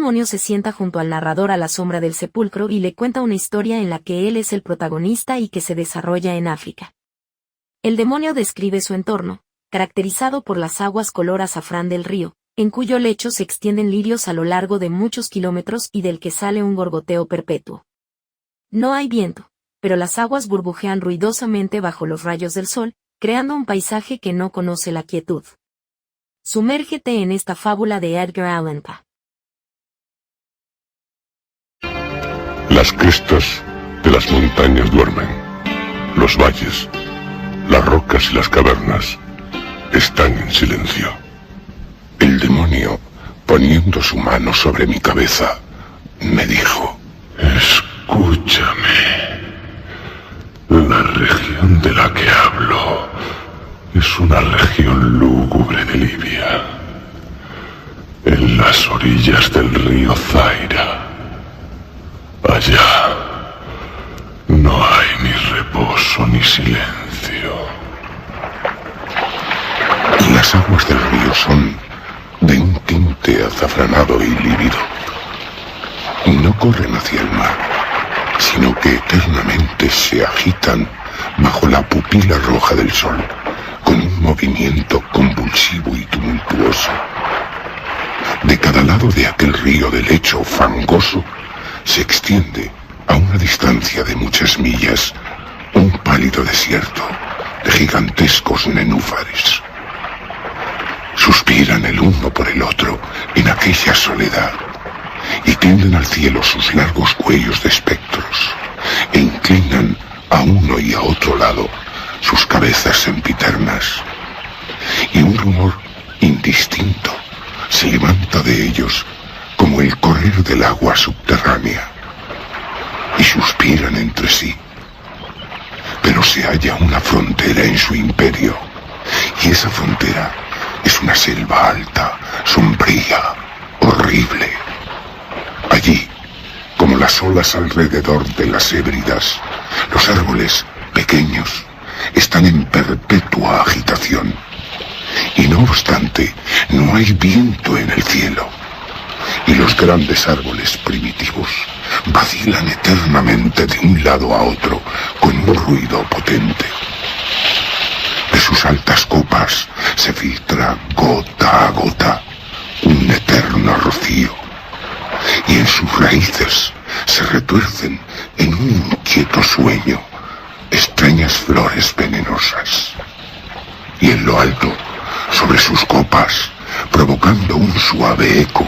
demonio se sienta junto al narrador a la sombra del sepulcro y le cuenta una historia en la que él es el protagonista y que se desarrolla en África. El demonio describe su entorno, caracterizado por las aguas color azafrán del río, en cuyo lecho se extienden lirios a lo largo de muchos kilómetros y del que sale un gorgoteo perpetuo. No hay viento, pero las aguas burbujean ruidosamente bajo los rayos del sol, creando un paisaje que no conoce la quietud. Sumérgete en esta fábula de Edgar Allan Poe. Las crestas de las montañas duermen, los valles, las rocas y las cavernas están en silencio. El demonio, poniendo su mano sobre mi cabeza, me dijo: escúchame. La región de la que hablo es una región lúgubre de Libia, en las orillas del río Zaira. Allá no hay ni reposo ni silencio. Y las aguas del río son de un tinte azafranado y lívido. Y no corren hacia el mar, sino que eternamente se agitan bajo la pupila roja del sol, con un movimiento convulsivo y tumultuoso. De cada lado de aquel río de lecho fangoso se extiende, a una distancia de muchas millas, un pálido desierto de gigantescos nenúfares. Suspiran el uno por el otro en aquella soledad y tienden al cielo sus largos cuellos de espectros e inclinan a uno y a otro lado sus cabezas sempiternas, y un rumor indistinto se levanta de ellos como el correr del agua subterránea, y suspiran entre sí. Pero se halla una frontera en su imperio, y esa frontera es una selva alta, sombría, horrible. Allí, como las olas alrededor de las Hébridas, los árboles pequeños están en perpetua agitación, y no obstante, no hay viento en el cielo, y los grandes árboles primitivos vacilan eternamente de un lado a otro con un ruido potente. De sus altas copas se filtra gota a gota un eterno rocío, y en sus raíces se retuercen en un inquieto sueño extrañas flores venenosas. Y en lo alto, sobre sus copas, provocando un suave eco,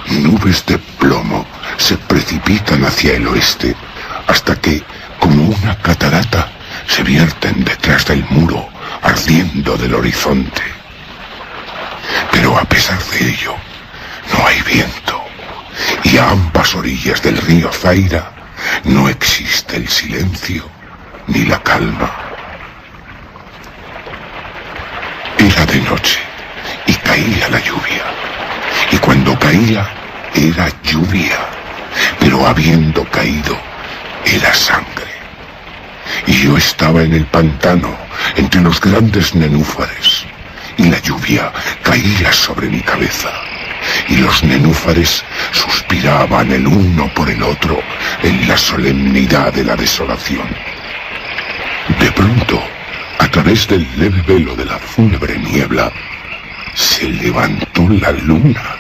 nubes de plomo se precipitan hacia el oeste, hasta que, como una catarata, se vierten detrás del muro, ardiendo del horizonte. Pero a pesar de ello, no hay viento, y a ambas orillas del río Zaira no existe el silencio ni la calma. Era de noche, y caía la lluvia, y cuando caía era lluvia, pero habiendo caído era sangre. Y yo estaba en el pantano, entre los grandes nenúfares, y la lluvia caía sobre mi cabeza, y los nenúfares suspiraban el uno por el otro en la solemnidad de la desolación. De pronto, a través del leve velo de la fúnebre niebla, se levantó la luna,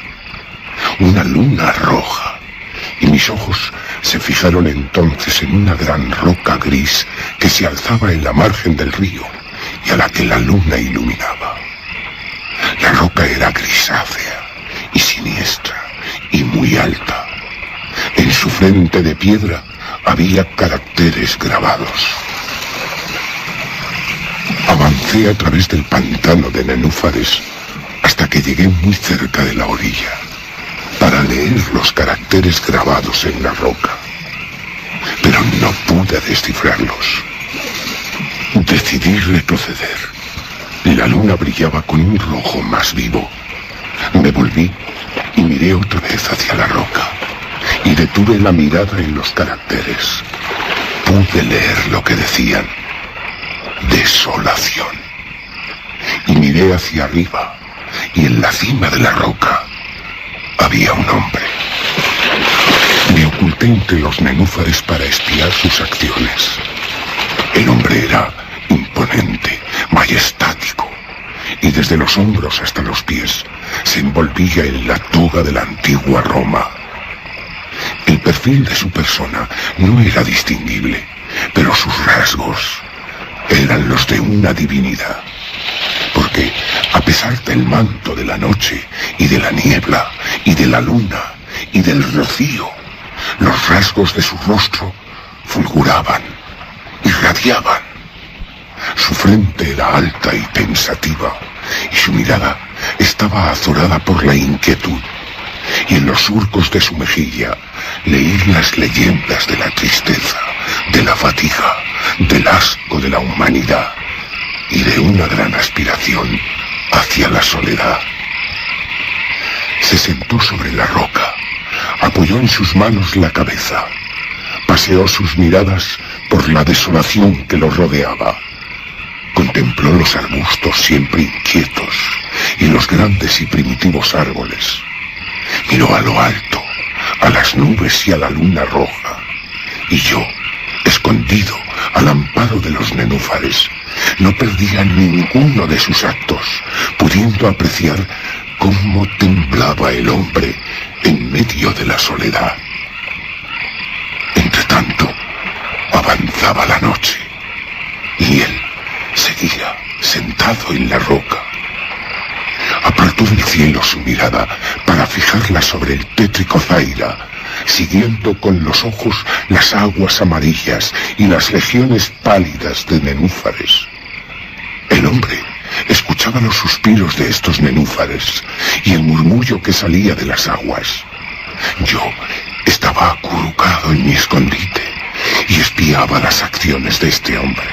una luna roja, y mis ojos se fijaron entonces en una gran roca gris que se alzaba en la margen del río y a la que la luna iluminaba. La roca era grisácea y siniestra y muy alta. En su frente de piedra había caracteres grabados. Avancé a través del pantano de nenúfares hasta que llegué muy cerca de la orilla para leer los caracteres grabados en la roca, pero no pude descifrarlos. Decidí retroceder. La luna brillaba con un rojo más vivo. Me volví y miré otra vez hacia la roca y detuve la mirada en los caracteres. Pude leer lo que decían: desolación. Y miré hacia arriba, y en la cima de la roca había un hombre. oculté entre los nenúfares para espiar sus acciones. El hombre era imponente, majestático, y desde los hombros hasta los pies se envolvía en la toga de la antigua Roma. El perfil de su persona no era distinguible, pero sus rasgos eran los de una divinidad. Porque, a pesar del manto de la noche y de la niebla y de la luna y del rocío, los rasgos de su rostro fulguraban, irradiaban. Su frente era alta y pensativa, y su mirada estaba azorada por la inquietud, y en los surcos de su mejilla leí las leyendas de la tristeza, de la fatiga, del asco de la humanidad y de una gran aspiración hacia la soledad. Se sentó sobre la roca, apoyó en sus manos la cabeza, paseó sus miradas por la desolación que lo rodeaba. Contempló los arbustos siempre inquietos y los grandes y primitivos árboles. Miró a lo alto, a las nubes y a la luna roja. Y yo, escondido al amparo de los nenúfares, no perdía ninguno de sus actos, pudiendo apreciar cómo temblaba el hombre en medio de la soledad. Entretanto, avanzaba la noche, y él seguía sentado en la roca. Apartó del cielo su mirada para fijarla sobre el tétrico Zaira, siguiendo con los ojos las aguas amarillas y las legiones pálidas de nenúfares. El hombre escuchaba los suspiros de estos nenúfares y el murmullo que salía de las aguas. Yo estaba acurrucado en mi escondite y espiaba las acciones de este hombre.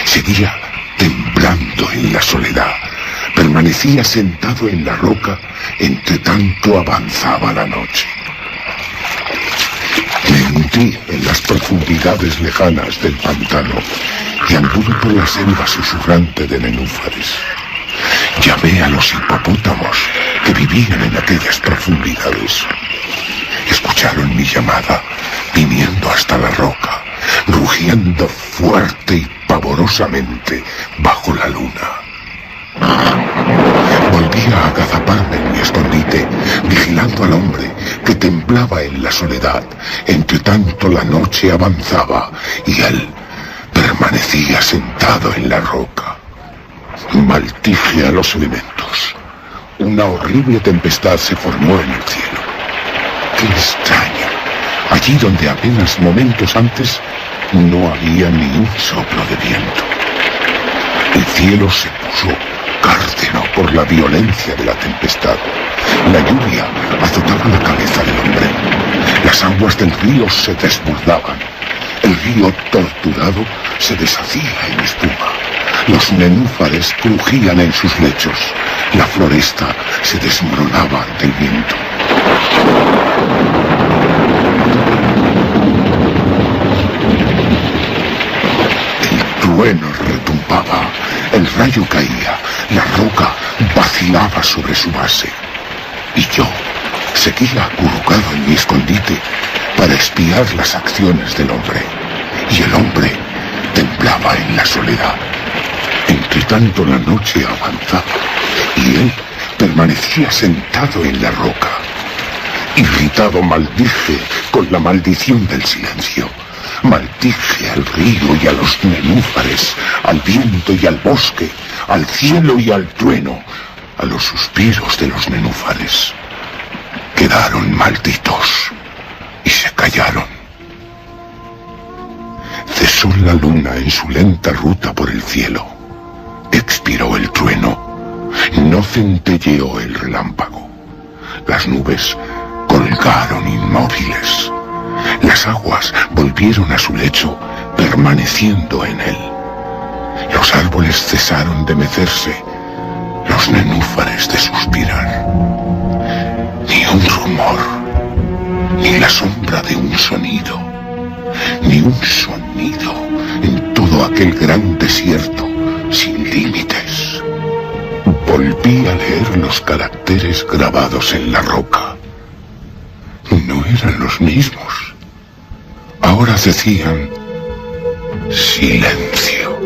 Seguía temblando en la soledad, permanecía sentado en la roca, entre tanto avanzaba la noche. Me hundí en las profundidades lejanas del pantano y anduve por la selva susurrante de nenúfares. Llamé a los hipopótamos que vivían en aquellas profundidades. Escucharon mi llamada, viniendo hasta la roca, rugiendo fuerte y pavorosamente bajo la luna. Volví a agazaparme en mi escondite, vigilando al hombre que temblaba en la soledad, entre tanto la noche avanzaba y él permanecía sentado en la roca. Maldije a los elementos. Una horrible tempestad se formó en el cielo. ¡Qué extraño! Allí donde apenas momentos antes no había ni un soplo de viento. El cielo se puso cárdeno por la violencia de la tempestad. La lluvia azotaba la cabeza del hombre. Las aguas del río se desbordaban. El río torturado se deshacía en espuma. Los nenúfares crujían en sus lechos. La floresta se desmoronaba ante el viento. El trueno retumbaba, el rayo caía, la roca vacilaba sobre su base. Y yo seguía acurrucado en mi escondite para espiar las acciones del hombre. Y el hombre temblaba en la soledad. Entre tanto la noche avanzaba y él permanecía sentado en la roca. Irritado maldije con la maldición del silencio. Maldije al río y a los nenúfares, al viento y al bosque, al cielo y al trueno, a los suspiros de los nenúfares. Quedaron malditos y se callaron. Cesó la luna en su lenta ruta por el cielo. Expiró el trueno. No centelleó el relámpago. Las nubes colgaron inmóviles. Las aguas volvieron a su lecho, permaneciendo en él. Los árboles cesaron de mecerse, los nenúfares de suspirar. Ni un rumor, ni la sombra de un sonido, ni un sonido en todo aquel gran desierto sin límites. Volví a leer los caracteres grabados en la roca. No eran los mismos. Ahora decían silencio.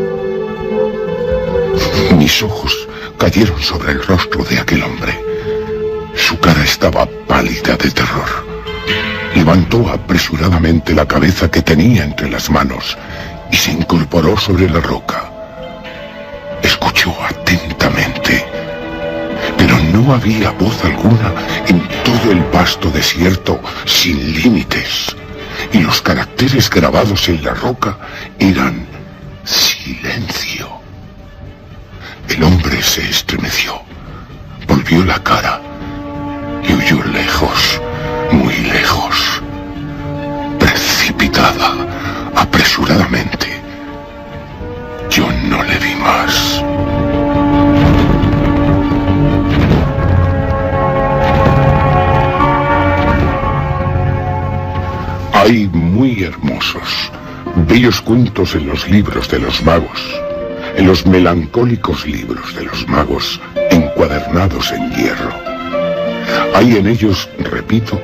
Mis ojos cayeron sobre el rostro de aquel hombre. Su cara estaba pálida de terror. Levantó apresuradamente la cabeza que tenía entre las manos y se incorporó sobre la roca. Escuchó atentamente, pero no había voz alguna en todo el vasto desierto sin límites, y los caracteres grabados en la roca eran silencio. El hombre se estremeció, volvió la cara y huyó lejos, muy lejos, precipitada, apresuradamente. Yo no le vi más. Hay muy hermosos, bellos cuentos en los libros de los magos, en los melancólicos libros de los magos encuadernados en hierro. Hay en ellos, repito,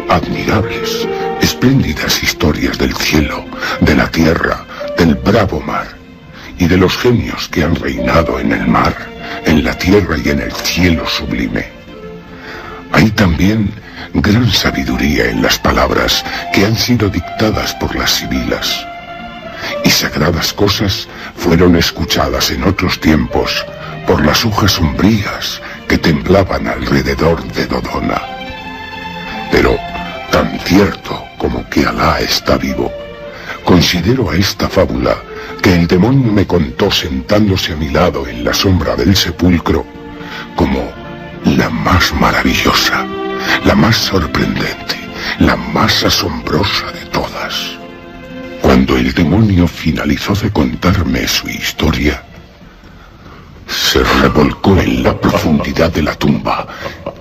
admirables, espléndidas historias del cielo, de la tierra, del bravo mar, y de los genios que han reinado en el mar, en la tierra y en el cielo sublime. Hay también gran sabiduría en las palabras que han sido dictadas por las sibilas, y sagradas cosas fueron escuchadas en otros tiempos por las hojas sombrías que temblaban alrededor de Dodona. Pero, tan cierto como que Alá está vivo, considero a esta fábula que el demonio me contó sentándose a mi lado en la sombra del sepulcro como la más maravillosa, la más sorprendente, la más asombrosa de todas. Cuando el demonio finalizó de contarme su historia, se revolcó en la profundidad de la tumba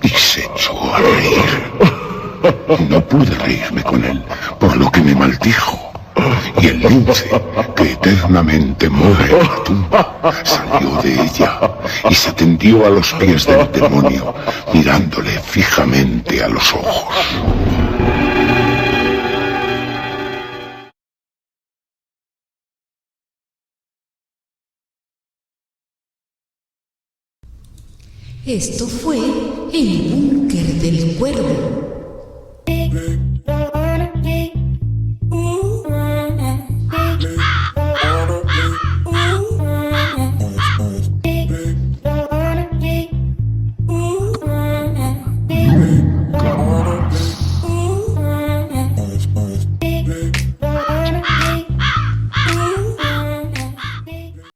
y se echó a reír. No pude reírme con él, por lo que me maldijo. Y el lince, que eternamente mora en la tumba, salió de ella y se tendió a los pies del demonio, mirándole fijamente a los ojos. Esto fue El Búnker del Cuervo.